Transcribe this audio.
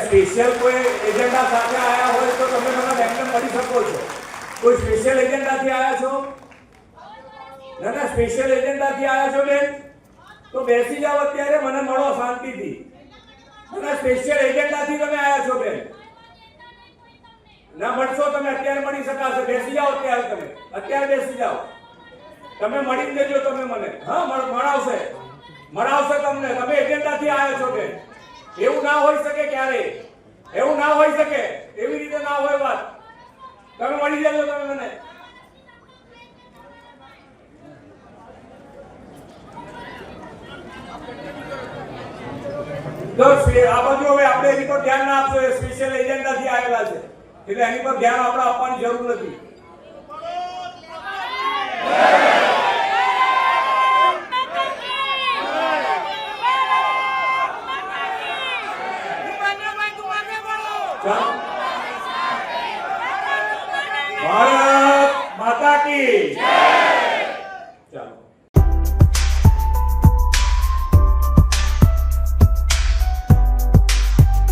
Special કોઈ agenda સાથે આયા હોય તો તમે મને એમને મળી શકો છો. કોઈ સ્પેશિયલ એજન્ડાથી આયા છો? ના સ્પેશિયલ એજન્ડાથી આયા છો બેન? તો બેસી જાઓ અત્યારે, મને મળો શાંતિથી. ના સ્પેશિયલ એજન્ડાથી તમે આયા છો બેન? ના મળશો તમે, અત્યારે મળી શકાશે. બેસી જાઓ અત્યારે, તમે અત્યારે બેસી જાઓ. તમે મળી દેજો તમે મને. હા મળાવશે તમને. તમે એજન્ડાથી આયા છો બેન. એવું ના હોઈ શકે ક્યારે, એવું ના હોઈ શકે, એવી રીતે ના હોય વાત. તમે મળી જજો તમે મને. તો આ બાજુ હવે આપણે એની પર ધ્યાન ના આપશો. એ સ્પેશિયલ એજન્ડાથી આવેલા છે એટલે એની પર ધ્યાન આપણે આપવાની જરૂર નથી. ભારત માતા કી જય.